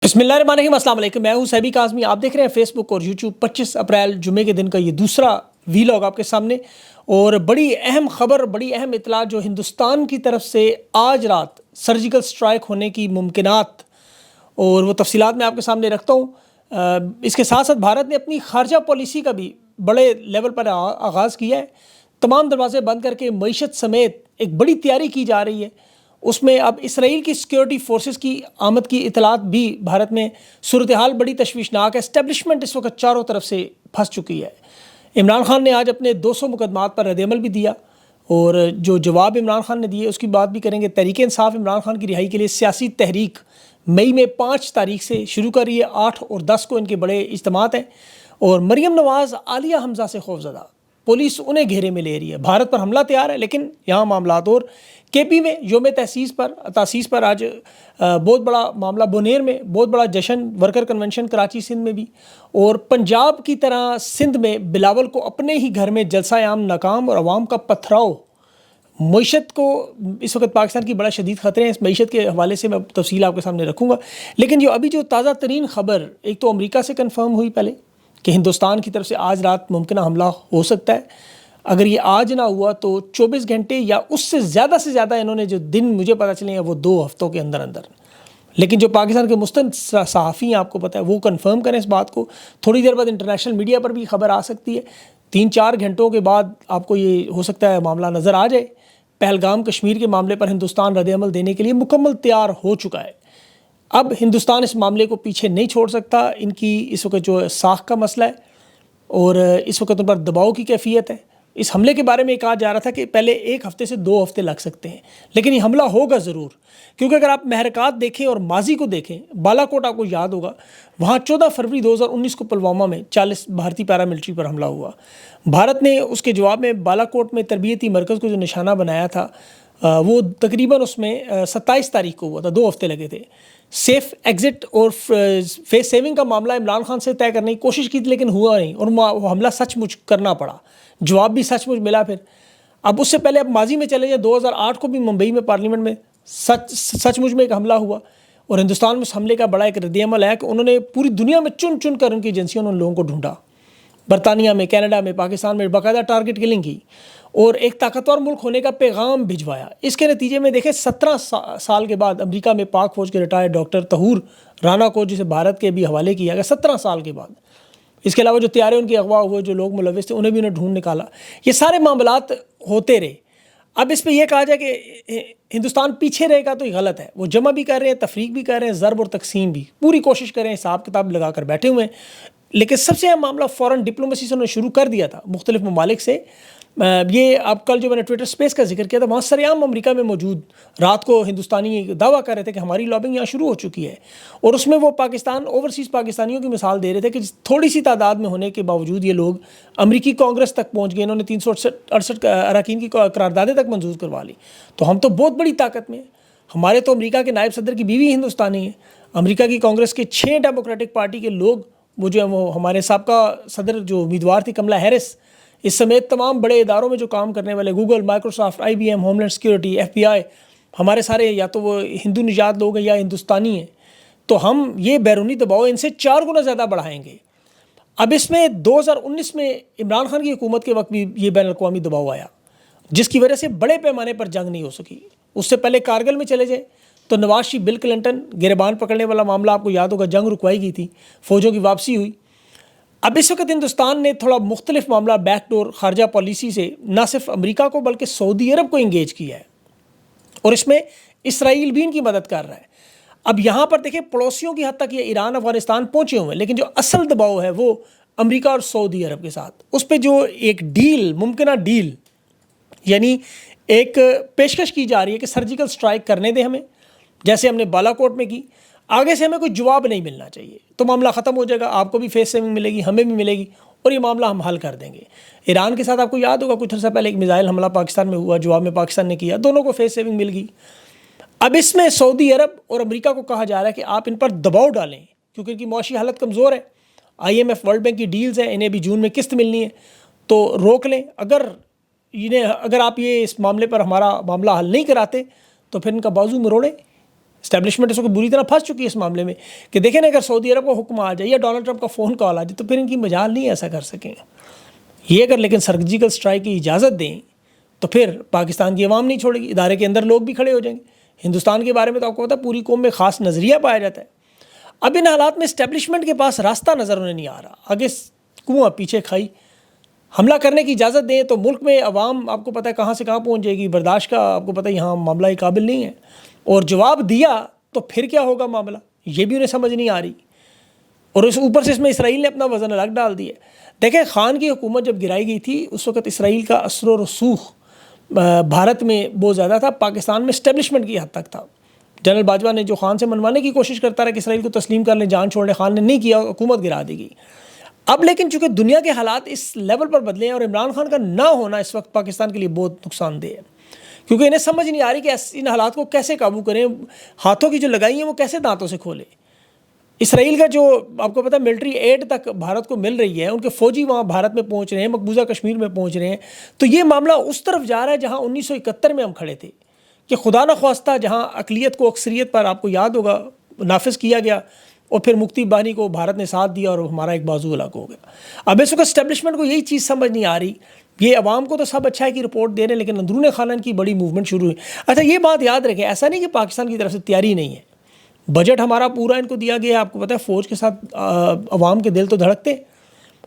بسم اللہ الرحمن الرحیم، السلام علیکم۔ میں ہوں سیبی کاظمی، آپ دیکھ رہے ہیں فیس بک اور یوٹیوب۔ 25 اپریل جمعے کے دن کا یہ دوسرا ویلاگ آپ کے سامنے، اور بڑی اہم خبر، بڑی اہم اطلاع جو ہندوستان کی طرف سے آج رات سرجیکل سٹرائک ہونے کی ممکنات اور وہ تفصیلات میں آپ کے سامنے رکھتا ہوں۔ اس کے ساتھ ساتھ بھارت نے اپنی خارجہ پالیسی کا بھی بڑے لیول پر آغاز کیا ہے۔ تمام دروازے بند کر کے معیشت سمیت ایک بڑی تیاری کی جا رہی ہے۔ اس میں اب اسرائیل کی سیکیورٹی فورسز کی آمد کی اطلاعات بھی بھارت میں، صورتحال بڑی تشویشناک ہے۔ اسٹیبلشمنٹ اس وقت چاروں طرف سے پھنس چکی ہے۔ عمران خان نے آج اپنے 200 مقدمات پر رد عمل بھی دیا، اور جو جواب عمران خان نے دیے اس کی بات بھی کریں گے۔ تحریک انصاف عمران خان کی رہائی کے لیے سیاسی تحریک مئی میں 5 تاریخ سے شروع کر رہی ہے۔ 8 اور 10 کو ان کے بڑے اجتماعات ہیں، اور مریم نواز عالیہ حمزہ سے خوفزدہ، پولیس انہیں گھیرے میں لے رہی ہے۔ بھارت پر حملہ تیار ہے، لیکن یہاں معاملات اور کے پی میں یوم تاسیس پر آج بہت بڑا معاملہ، بونیر میں بہت بڑا جشن، ورکر کنونشن کراچی سندھ میں بھی، اور پنجاب کی طرح سندھ میں بلاول کو اپنے ہی گھر میں جلسہ عام ناکام، اور عوام کا پتھراؤ۔ معیشت کو اس وقت پاکستان کی بڑا شدید خطرے ہیں۔ اس معیشت کے حوالے سے میں تفصیل آپ کے سامنے رکھوں گا، لیکن جو تازہ ترین خبر، ایک تو امریکہ سے کنفرم ہوئی پہلے کہ ہندوستان کی طرف سے آج رات ممکنہ حملہ ہو سکتا ہے۔ اگر یہ آج نہ ہوا تو 24 گھنٹے یا اس سے زیادہ انہوں نے جو دن مجھے پتہ چلے ہیں وہ 2 ہفتوں کے اندر۔ لیکن جو پاکستان کے مستند صحافی ہیں، آپ کو پتہ ہے، وہ کنفرم کریں اس بات کو۔ تھوڑی دیر بعد انٹرنیشنل میڈیا پر بھی خبر آ سکتی ہے۔ 3-4 گھنٹوں کے بعد آپ کو یہ ہو سکتا ہے معاملہ نظر آ جائے۔ پہلگام کشمیر کے معاملے پر ہندوستان رد عمل دینے کے لیے مکمل تیار ہو چکا ہے۔ اب ہندوستان اس معاملے کو پیچھے نہیں چھوڑ سکتا۔ ان کی اس وقت جو ساکھ کا مسئلہ ہے، اور اس وقت ان پر دباؤ کی کیفیت ہے۔ اس حملے کے بارے میں کہا جا رہا تھا کہ پہلے 1 ہفتے سے 2 ہفتے لگ سکتے ہیں، لیکن یہ حملہ ہوگا ضرور، کیونکہ اگر آپ محرکات دیکھیں اور ماضی کو دیکھیں، بالا کوٹ آپ کو یاد ہوگا، وہاں 14 فروری 2019 کو پلوامہ میں 40 بھارتی پیراملٹری پر حملہ ہوا۔ بھارت نے اس کے جواب میں بالا کوٹ میں تربیتی مرکز کو جو نشانہ بنایا تھا، وہ تقریباً اس میں 27 تاریخ کو ہوا تھا، 2 ہفتے لگے تھے۔ سیف ایگزٹ اور فیس سیونگ کا معاملہ عمران خان سے طے کرنے کی کوشش کی تھی، لیکن ہوا نہیں، اور وہ حملہ سچ مچ کرنا پڑا، جواب بھی سچ مچ ملا۔ پھر اب اس سے پہلے اب ماضی میں چلے جائیں، 2008 کو بھی ممبئی میں پارلیمنٹ میں سچ مچ میں ایک حملہ ہوا، اور ہندوستان میں اس حملے کا بڑا ایک رد عمل ہے کہ انہوں نے پوری دنیا میں چن کر ان کی ایجنسیوں نے ان لوگوں کو ڈھونڈا، برطانیہ میں، کینیڈا میں، پاکستان میں باقاعدہ ٹارگٹ کلنگ کی، اور ایک طاقتور ملک ہونے کا پیغام بھجوایا۔ اس کے نتیجے میں دیکھیں 17 سال کے بعد امریکہ میں پاک فوج کے ریٹائرڈ ڈاکٹر طہور رانا کو، جسے بھارت کے بھی حوالے کیا گیا 17 سال کے بعد، اس کے علاوہ جو طیارے ان کے اغوا ہوئے، جو لوگ ملوث تھے، انہیں بھی ڈھونڈ نکالا۔ یہ سارے معاملات ہوتے رہے۔ اب اس پہ یہ کہا جائے کہ ہندوستان پیچھے رہے گا تو یہ غلط ہے۔ وہ جمع بھی کر رہے ہیں، تفریق بھی کر رہے ہیں، ضرب اور تقسیم بھی پوری کوشش کر رہے ہیں، حساب کتاب لگا کر بیٹھے ہوئے ہیں۔ لیکن سب سے اہم معاملہ فورن ڈپلومیسی سے انہوں نے شروع کر دیا تھا مختلف ممالک سے۔ یہ اب کل جو میں نے ٹویٹر سپیس کا ذکر کیا تھا، وہاں سریعام امریکہ میں موجود رات کو ہندوستانی دعویٰ کر رہے تھے کہ ہماری لابنگ یہاں شروع ہو چکی ہے، اور اس میں وہ اوورسیز پاکستانیوں کی مثال دے رہے تھے کہ تھوڑی سی تعداد میں ہونے کے باوجود یہ لوگ امریکی کانگریس تک پہنچ گئے، انہوں نے 368 اراکین کی قراردادیں تک منظور کروا لی۔ تو ہم تو بہت بڑی طاقت میں ہیں۔ ہمارے تو امریکہ کے نائب صدر کی بیوی ہندوستانی ہے، امریکہ کی کانگریس کے 6 ڈیموکریٹک پارٹی کے لوگ، وہ جو وہ ہمارے سابقہ صدر جو امیدوار تھی کملا ہیرس، اس سمیت تمام بڑے اداروں میں جو کام کرنے والے، Google, Microsoft, IBM، homeland security, FBI، ہمارے سارے یا تو وہ ہندو نژاد لوگ ہیں یا ہندوستانی ہیں۔ تو ہم یہ بیرونی دباؤ ان سے 4 گنا زیادہ بڑھائیں گے۔ اب اس میں 2019 میں عمران خان کی حکومت کے وقت بھی یہ بین الاقوامی دباؤ آیا، جس کی وجہ سے بڑے پیمانے پر جنگ نہیں ہو سکی۔ اس سے پہلے کارگل میں چلے جائیں تو نواز شریف، بل کلنٹن، گریبان پکڑنے والا معاملہ آپ کو یاد ہوگا، جنگ رکوائی گئی تھی، فوجوں کی واپسی ہوئی۔ اب اس وقت ہندوستان نے تھوڑا مختلف معاملہ بیک ڈور خارجہ پالیسی سے نہ صرف امریکہ کو بلکہ سعودی عرب کو انگیج کیا ہے، اور اس میں اسرائیل بھی ان کی مدد کر رہا ہے۔ اب یہاں پر دیکھیں پڑوسیوں کی حد تک یہ ایران، افغانستان پہنچے ہوئے ہیں، لیکن جو اصل دباؤ ہے وہ امریکہ اور سعودی عرب کے ساتھ، اس پہ جو ایک ڈیل، ممکنہ ڈیل، یعنی ایک پیشکش کی جا رہی ہے کہ سرجیکل سٹرائک کرنے دیں ہمیں، جیسے ہم نے بالا کوٹ میں کی، آگے سے ہمیں کوئی جواب نہیں ملنا چاہیے، تو معاملہ ختم ہو جائے گا، آپ کو بھی فیس سیونگ ملے گی، ہمیں بھی ملے گی، اور یہ معاملہ ہم حل کر دیں گے۔ ایران کے ساتھ آپ کو یاد ہوگا کچھ عرصہ پہلے ایک میزائل حملہ پاکستان میں ہوا، جواب میں پاکستان نے کیا، دونوں کو فیس سیونگ مل گئی۔ اب اس میں سعودی عرب اور امریکہ کو کہا جا رہا ہے کہ آپ ان پر دباؤ ڈالیں، کیونکہ ان کی معاشی حالت کمزور ہے، IMF، ورلڈ بینک کی ڈیلز ہیں، انہیں بھی جون میں قسط ملنی ہے، تو روک لیں۔ اگر آپ یہ اس معاملے پر ہمارا معاملہ حل نہیں کراتے تو پھر ان کا بازو مروڑیں، اسٹیبلشمنٹ اس کو بری طرح پھنس چکی ہے اس معاملے میں کہ دیکھیں نا اگر سعودی عرب کو حکم آ جائے یا ڈونلڈ ٹرمپ کا فون کال آ جائے تو پھر ان کی مجال نہیں ایسا کر سکیں یہ اگر لیکن سرجیکل اسٹرائک کی اجازت دیں تو پھر پاکستان کی عوام نہیں چھوڑے گی, ادارے کے اندر لوگ بھی کھڑے ہو جائیں گے. ہندوستان کے بارے میں تو آپ کو پتا ہے پوری قوم میں خاص نظریہ پایا جاتا ہے. اب ان حالات میں اسٹیبلشمنٹ کے پاس راستہ نظر انہیں نہیں آ رہا, آگے کنواں پیچھے کھائی. حملہ کرنے کی اجازت دیں تو ملک میں عوام آپ کو پتہ ہے کہاں سے کہاں پہنچ جائے گی, برداشت کا آپ کو پتہ ہے یہاں معاملہ ہی قابل نہیں ہے. اور جواب دیا تو پھر کیا ہوگا معاملہ, یہ بھی انہیں سمجھ نہیں آ رہی. اور اس اوپر سے اس میں اسرائیل نے اپنا وزن الگ ڈال دیا. دیکھیں خان کی حکومت جب گرائی گئی تھی اس وقت اسرائیل کا اثر و رسوخ بھارت میں بہت زیادہ تھا, پاکستان میں اسٹیبلشمنٹ کی حد تک تھا. جنرل باجوہ نے جو خان سے منوانے کی کوشش کرتا رہا کہ اسرائیل کو تسلیم کر لیں, جان چھوڑ لیں, خان نے نہیں کیا, حکومت گرا دی گئی. اب لیکن چونکہ دنیا کے حالات اس لیول پر بدلے ہیں اور عمران خان کا نہ ہونا اس وقت پاکستان کے لیے بہت نقصان دہ ہے, کیونکہ انہیں سمجھ نہیں آ رہی کہ ان حالات کو کیسے قابو کریں, ہاتھوں کی جو لگائی ہیں وہ کیسے دانتوں سے کھولیں. اسرائیل کا جو آپ کو پتہ ملٹری ایڈ تک بھارت کو مل رہی ہے, ان کے فوجی وہاں بھارت میں پہنچ رہے ہیں, مقبوضہ کشمیر میں پہنچ رہے ہیں, تو یہ معاملہ اس طرف جا رہا ہے جہاں 1971 میں ہم کھڑے تھے کہ خدا نخواستہ جہاں اقلیت کو اکثریت پر آپ کو یاد ہوگا نافذ کیا گیا اور پھر مکتی بانی کو بھارت نے ساتھ دیا اور ہمارا ایک بازو الگ ہو گیا. اب اس وقت اسٹیبلشمنٹ کو یہی چیز سمجھ نہیں آ رہی, یہ عوام کو تو سب اچھا ہے کہ رپورٹ دے رہے ہیں لیکن اندرون خانہ کی بڑی موومنٹ شروع ہوئی. اچھا یہ بات یاد رکھیں, ایسا نہیں کہ پاکستان کی طرف سے تیاری نہیں ہے, بجٹ ہمارا پورا ان کو دیا گیا ہے, آپ کو پتہ ہے فوج کے ساتھ عوام کے دل تو دھڑکتے.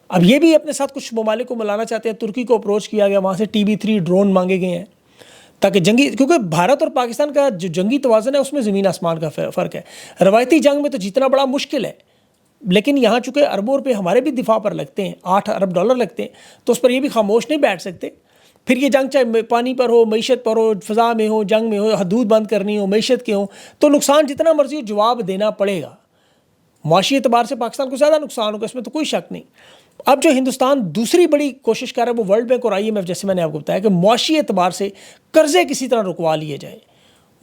اب یہ بھی اپنے ساتھ کچھ ممالک کو ملانا چاہتے ہیں, ترکی کو اپروچ کیا گیا, وہاں سے TB3 ڈرون مانگے گئے ہیں تاکہ جنگی, کیونکہ بھارت اور پاکستان کا جو جنگی توازن ہے اس میں زمین آسمان کا فرق ہے. روایتی جنگ میں تو جیتنا بڑا مشکل ہے, لیکن یہاں چونکہ اربوں روپے ہمارے بھی دفاع پر لگتے ہیں, $8 ارب لگتے ہیں, تو اس پر یہ بھی خاموش نہیں بیٹھ سکتے. پھر یہ جنگ چاہے پانی پر ہو, معیشت پر ہو, فضا میں ہو, جنگ میں ہو, حدود بند کرنی ہو, معیشت کے ہوں, تو نقصان جتنا مرضی ہو جواب دینا پڑے گا. معاشی اعتبار سے پاکستان کو زیادہ نقصان ہوگا, اس میں تو کوئی شک نہیں. اب جو ہندوستان دوسری بڑی کوشش کر رہا ہے وہ ورلڈ بینک اور IMF, جیسے میں نے آپ کو بتایا کہ معاشی اعتبار سے قرضے کسی طرح رکوا لیے جائیں.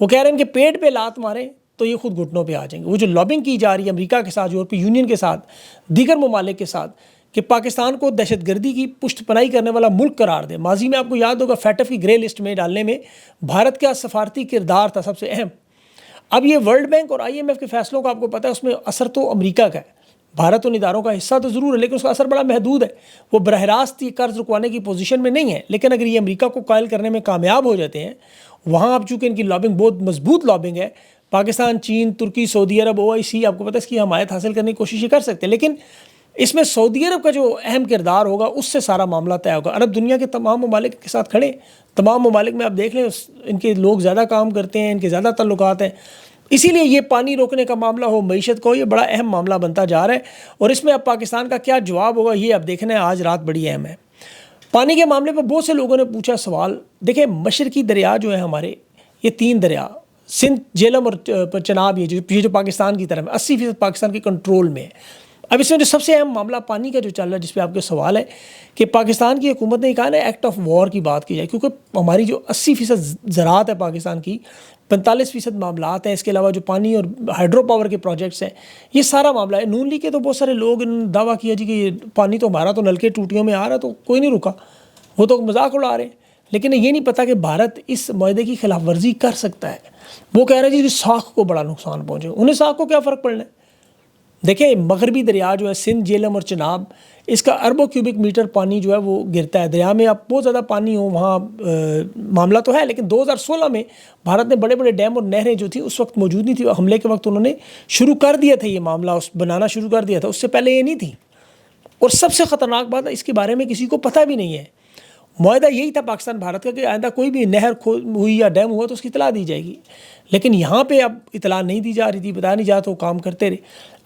وہ کہہ رہے ہیں کہ پیٹ پہ لات ماریں تو یہ خود گھٹنوں پہ آ جائیں گے. وہ جو لابنگ کی جا رہی ہے امریکہ کے ساتھ, یورپی یونین کے ساتھ, دیگر ممالک کے ساتھ, کہ پاکستان کو دہشت گردی کی پشت پناہی کرنے والا ملک قرار دے. ماضی میں آپ کو یاد ہوگا FATF کی گرے لسٹ میں ڈالنے میں بھارت کا سفارتی کردار تھا سب سے اہم. اب یہ ورلڈ بینک اور IMF کے فیصلوں کا آپ کو پتہ ہے اس میں اثر تو امریکہ کا ہے, بھارت ان اداروں کا حصہ تو ضرور ہے لیکن اس کا اثر بڑا محدود ہے. وہ براہ راست یہ قرض رکوانے کی پوزیشن میں نہیں ہے, لیکن اگر یہ امریکہ کو قائل کرنے میں کامیاب ہو جاتے ہیں, وہاں اب چونکہ ان کی لابنگ بہت مضبوط لابنگ ہے, پاکستان, چین, ترکی, سعودی عرب, OIC آپ کو پتہ ہے اس کی حمایت حاصل کرنے کی کوشش کر سکتے ہیں. لیکن اس میں سعودی عرب کا جو اہم کردار ہوگا اس سے سارا معاملہ طے ہوگا. عرب دنیا کے تمام ممالک کے ساتھ کھڑے, تمام ممالک میں آپ دیکھ لیں ان کے لوگ زیادہ کام کرتے ہیں, ان کے زیادہ تعلقات ہیں. اسی لیے یہ پانی روکنے کا معاملہ ہو, معیشت کا ہو, یہ بڑا اہم معاملہ بنتا جا رہا ہے. اور اس میں اب پاکستان کا کیا جواب ہوگا یہ اب دیکھنا ہے. آج رات بڑی اہم ہے. پانی کے معاملے پر بہت سے لوگوں نے پوچھا سوال. دیکھیں مشرقی دریا جو ہے ہمارے, یہ 3 دریا سندھ, جہلم اور چناب, یہ جو پاکستان کی طرف 80% پاکستان کے کنٹرول میں ہے. اب اس میں جو سب سے اہم معاملہ پانی کا جو چل رہا ہے, جس پہ آپ کے سوال ہے کہ پاکستان کی حکومت نے کہا نا ایکٹ آف وار کی بات کی جائے, کیونکہ ہماری جو 80% زراعت ہے پاکستان کی, 45% معاملات ہیں, اس کے علاوہ جو پانی اور ہائیڈرو پاور کے پروجیکٹس ہیں, یہ سارا معاملہ ہے. نون لیگ کے تو بہت سارے لوگ انہوں نے دعویٰ کیا جی کہ یہ پانی تو ہمارا تو نلکے ٹوٹیوں میں آ رہا ہے تو کوئی نہیں رکا, وہ تو مذاق اڑا رہے ہیں. لیکن یہ نہیں پتہ کہ بھارت اس معاہدے کی خلاف ورزی کر سکتا ہے. وہ کہہ رہے ہیں جی ساکھ کو بڑا نقصان پہنچے, انہیں ساکھ کو کیا فرق پڑنا ہے. دیکھیں مغربی دریا جو ہے سندھ, جہلم اور چناب, اس کا اربوں کیوبک میٹر پانی جو ہے وہ گرتا ہے دریا میں. اب بہت زیادہ پانی ہو وہاں معاملہ تو ہے, لیکن 2016 میں بھارت نے بڑے بڑے ڈیم اور نہریں جو تھیں اس وقت موجود نہیں تھی. حملے کے وقت انہوں نے شروع کر دیا تھا یہ معاملہ, بنانا شروع کر دیا تھا, اس سے پہلے یہ نہیں تھی. اور سب سے خطرناک بات ہے اس کے بارے میں کسی کو پتہ بھی نہیں ہے. معاہدہ یہی تھا پاکستان بھارت کا کہ آئندہ کوئی بھی نہر ہوئی یا ڈیم ہوا تو اس کی اطلاع دی جائے گی, لیکن یہاں پہ اب اطلاع نہیں دی جا رہی تھی, بتایا نہیں جاتا, تو کام کرتے رہے.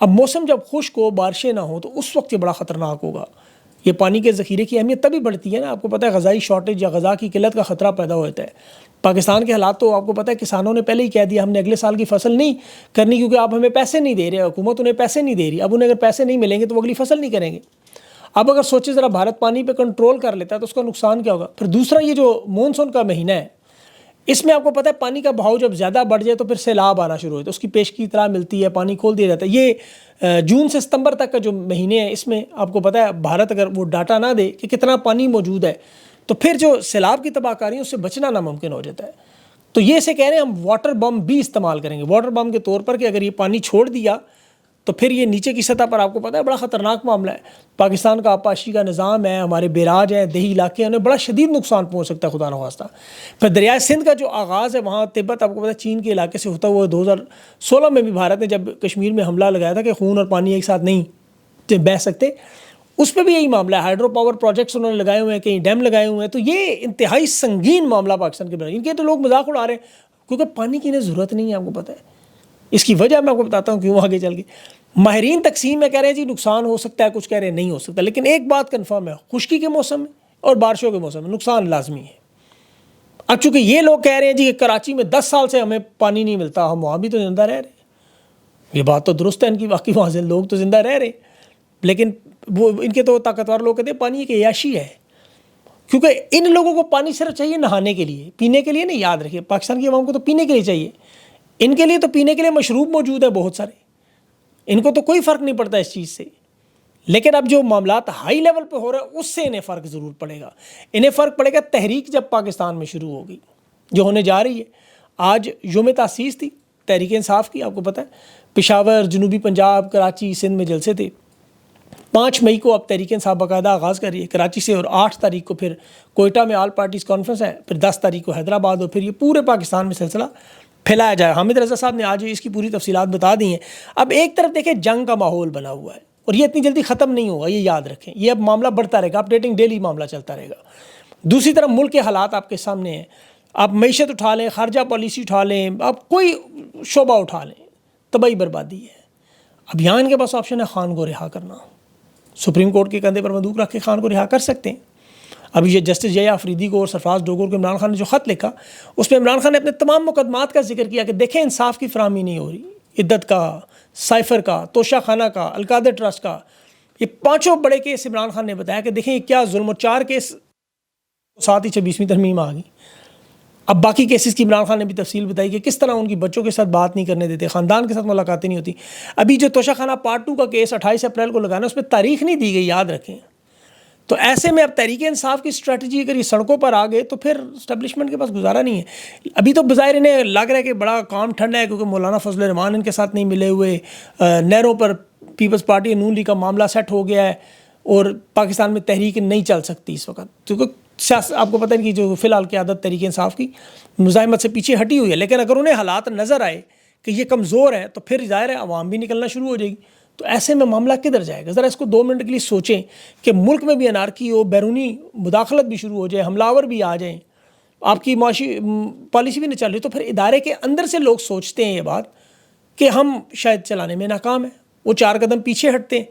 اب موسم جب خشک ہو, بارشیں نہ ہوں, تو اس وقت یہ بڑا خطرناک ہوگا. یہ پانی کے ذخیرے کی اہمیت تبھی بڑھتی ہے نا, آپ کو پتہ ہے غذائی شارٹیج یا غذا کی قلت کا خطرہ پیدا ہوتا ہے. پاکستان کے حالات تو آپ کو پتہ ہے کسانوں نے پہلے ہی کہہ دیا ہم نے اگلے سال کی فصل نہیں کرنی کیونکہ آپ ہمیں پیسے نہیں دے رہے, حکومت انہیں پیسے نہیں دے رہی. اب انہیں اگر پیسے نہیں ملیں گے تو وہ اگلی فصل نہیں کریں گے. اب اگر سوچیں ذرا بھارت پانی پہ کنٹرول کر لیتا ہے تو اس کا نقصان کیا ہوگا. پھر دوسرا یہ جو مونسون کا مہینہ ہے, اس میں آپ کو پتہ ہے پانی کا بہاؤ جب زیادہ بڑھ جائے تو پھر سیلاب آنا شروع ہوتا ہے, اس کی پیش کی اطلاع ملتی ہے, پانی کھول دیا جاتا ہے. یہ جون سے ستمبر تک کا جو مہینے ہیں, اس میں آپ کو پتہ ہے بھارت اگر وہ ڈاٹا نہ دے کہ کتنا پانی موجود ہے تو پھر جو سیلاب کی تباہ کاری ہے اس سے بچنا ناممکن ہو جاتا ہے. تو یہ سے کہہ رہے ہیں ہم واٹر بم بھی استعمال کریں گے، واٹر بم کے طور پر کہ اگر یہ پانی چھوڑ دیا تو پھر یہ نیچے کی سطح پر آپ کو پتہ ہے بڑا خطرناک معاملہ ہے. پاکستان کا آبپاشی کا نظام ہے، ہمارے بیراج ہیں، دیہی علاقے ہیں، انہیں بڑا شدید نقصان پہنچ سکتا ہے خدا نخواستہ. پھر دریائے سندھ کا جو آغاز ہے وہاں تبت آپ کو پتہ ہے چین کے علاقے سے ہوتا ہوا 2016 میں بھی بھارت نے جب کشمیر میں حملہ لگایا تھا کہ خون اور پانی ایک ساتھ نہیں بہہ سکتے، اس پہ بھی یہی معاملہ ہے. ہائیڈرو پاور پروجیکٹس انہوں نے لگائے ہوئے ہیں، کہیں ڈیم لگائے ہوئے ہیں. تو یہ انتہائی سنگین معاملہ پاکستان کے بارے. ان کے تو لوگ مذاق اڑا رہے ہیں کیونکہ پانی کی انہیں ضرورت نہیں ہے. آپ کو پتہ ہے اس کی وجہ میں آپ کو بتاتا ہوں کیوں آگے چل کے. ماہرین تقسیم میں کہہ رہے ہیں جی نقصان ہو سکتا ہے، کچھ کہہ رہے ہیں نہیں ہو سکتا. لیکن ایک بات کنفرم ہے، خشکی کے موسم میں اور بارشوں کے موسم میں نقصان لازمی ہے. اب چونکہ یہ لوگ کہہ رہے ہیں جی کہ کراچی میں 10 سال سے ہمیں پانی نہیں ملتا، ہم وہاں بھی تو زندہ رہ رہے ہیں. یہ بات تو درست ہے ان کی، واقعی وہاں سے لوگ تو زندہ رہ رہے ہیں. لیکن وہ ان کے تو طاقتور لوگ کہتے ہیں پانی ایک عیاشی ہے، کیونکہ ان لوگوں کو پانی صرف چاہیے نہانے کے لیے، پینے کے لیے نہیں. یاد رکھیے پاکستان کی عوام کو تو پینے کے لیے چاہیے. ان کے لیے تو پینے کے لیے مشروب موجود ہے بہت سارے، ان کو تو کوئی فرق نہیں پڑتا اس چیز سے. لیکن اب جو معاملات ہائی لیول پہ ہو رہا ہے اس سے انہیں فرق ضرور پڑے گا. انہیں فرق پڑے گا تحریک جب پاکستان میں شروع ہوگی جو ہونے جا رہی ہے. آج یوم تاسیس تھی تحریک انصاف کی، آپ کو پتہ ہے پشاور، جنوبی پنجاب، کراچی، سندھ میں جلسے تھے. 5 مئی کو اب تحریک انصاف باقاعدہ آغاز کر رہی ہے کراچی سے، اور 8 تاریخ کو پھر کوئٹہ میں آل پارٹیز کانفرنس ہے، پھر 10 تاریخ کو حیدرآباد، اور پھر یہ پورے پاکستان میں سلسلہ پھیلایا جائے. حامد رضا صاحب نے آج اس کی پوری تفصیلات بتا دی ہیں. اب ایک طرف دیکھیں جنگ کا ماحول بنا ہوا ہے اور یہ اتنی جلدی ختم نہیں ہوگا، یہ یاد رکھیں. یہ اب معاملہ بڑھتا رہے گا، اپڈیٹنگ ڈیلی معاملہ چلتا رہے گا. دوسری طرف ملک کے حالات آپ کے سامنے ہیں. آپ معیشت اٹھا لیں، خارجہ پالیسی اٹھا لیں، آپ کوئی شعبہ اٹھا لیں، تباہی بربادی ہے. اب یہاں ان کے پاس آپشن ہے خان کو رہا کرنا. سپریم کورٹ کے کندھے پر بندوق رکھ کے خان کو رہا کر سکتے ہیں. ابھی یہ جسٹس جیا آفریدی کو اور سرفراز ڈوگر کو عمران خان نے جو خط لکھا، اس میں عمران خان نے اپنے تمام مقدمات کا ذکر کیا کہ دیکھیں انصاف کی فراہمی نہیں ہو رہی. عدت کا، سائفر کا، توشہ خانہ کا، القادر ٹرسٹ کا، یہ 5 بڑے کیس عمران خان نے بتایا کہ دیکھیں یہ کیا ظلم، اور 4 کیس ساتھ ہی 26ویں ترمیم آ گئی. اب باقی کیسز کی عمران خان نے بھی تفصیل بتائی کہ کس طرح ان کی بچوں کے ساتھ بات نہیں کرنے دیتے، خاندان کے ساتھ ملاقاتیں نہیں ہوتی. ابھی جو توشہ خانہ پارٹ 2 کا کیس 28 اپریل کو لگانا، اس میں تاریخ نہیں دی گئی، یاد رکھیں. تو ایسے میں اب تحریک انصاف کی اسٹریٹجی اگر یہ سڑکوں پر آ گئے تو پھر اسٹیبلشمنٹ کے پاس گزارا نہیں ہے. ابھی تو بظاہر انہیں لگ رہا ہے کہ بڑا کام ٹھنڈا ہے کیونکہ مولانا فضل الرحمان ان کے ساتھ نہیں ملے ہوئے، نہروں پر پیپلز پارٹی نون لیگ کا معاملہ سیٹ ہو گیا ہے، اور پاکستان میں تحریک نہیں چل سکتی اس وقت کیونکہ سیاست آپ کو پتہ ہے کہ جو فی الحال قیادت تحریک انصاف کی مزاحمت سے پیچھے ہٹی ہوئی ہے. لیکن اگر انہیں حالات نظر آئے کہ یہ کمزور ہیں تو پھر ظاہر ہے عوام بھی نکلنا شروع ہو جائے گی. تو ایسے میں معاملہ کدھر جائے گا؟ ذرا اس کو 2 منٹ کے لیے سوچیں کہ ملک میں بھی انارکی ہو، بیرونی مداخلت بھی شروع ہو جائے، حملہ بھی آ جائیں، آپ کی معاشی پالیسی بھی نہیں چل رہی، تو پھر ادارے کے اندر سے لوگ سوچتے ہیں یہ بات کہ ہم شاید چلانے میں ناکام ہیں. وہ 4 قدم پیچھے ہٹتے ہیں،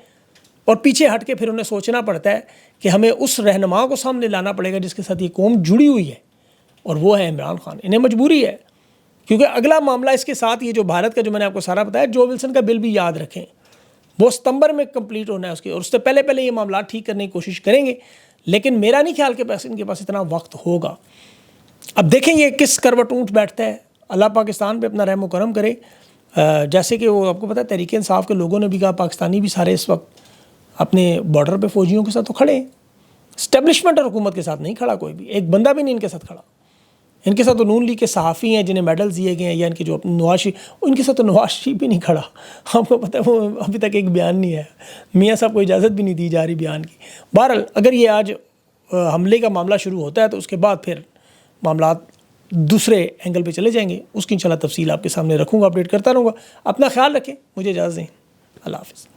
اور پیچھے ہٹ کے پھر انہیں سوچنا پڑتا ہے کہ ہمیں اس رہنما کو سامنے لانا پڑے گا جس کے ساتھ یہ قوم جڑی ہوئی ہے، اور وہ ہے عمران خان. انہیں مجبوری ہے کیونکہ اگلا معاملہ اس کے ساتھ یہ جو بھارت کا جو میں نے آپ کو سارا بتایا، جو ولسن کا بل بھی یاد رکھیں، وہ ستمبر میں کمپلیٹ ہونا ہے اس کے، اور اس سے پہلے یہ معاملات ٹھیک کرنے کی کوشش کریں گے. لیکن میرا نہیں خیال کہ ان کے پاس اتنا وقت ہوگا. اب دیکھیں یہ کس کروٹ اونٹ بیٹھتا ہے. اللہ پاکستان پہ اپنا رحم و کرم کرے. جیسے کہ وہ آپ کو پتہ ہے تحریک انصاف کے لوگوں نے بھی کہا پاکستانی بھی سارے اس وقت اپنے بارڈر پہ فوجیوں کے ساتھ تو کھڑے ہیں، اسٹیبلشمنٹ اور حکومت کے ساتھ نہیں کھڑا کوئی بھی، ایک بندہ بھی نہیں ان کے ساتھ کھڑا. ان کے ساتھ تو نون لیگ کے صحافی ہیں جنہیں میڈلز دیے گئے ہیں، یا ان کے جو نواز شریف، ان کے ساتھ تو نواز شریف بھی نہیں کھڑا. آپ کو پتہ ہے وہ ابھی تک ایک بیان نہیں ہے، میاں صاحب کو اجازت بھی نہیں دی جا رہی بیان کی. بہرحال اگر یہ آج حملے کا معاملہ شروع ہوتا ہے تو اس کے بعد پھر معاملات دوسرے اینگل پہ چلے جائیں گے. اس کی انشاءاللہ تفصیل آپ کے سامنے رکھوں گا، اپڈیٹ کرتا رہوں گا. اپنا خیال رکھیں، مجھے اجازت دیں. اللہ حافظ.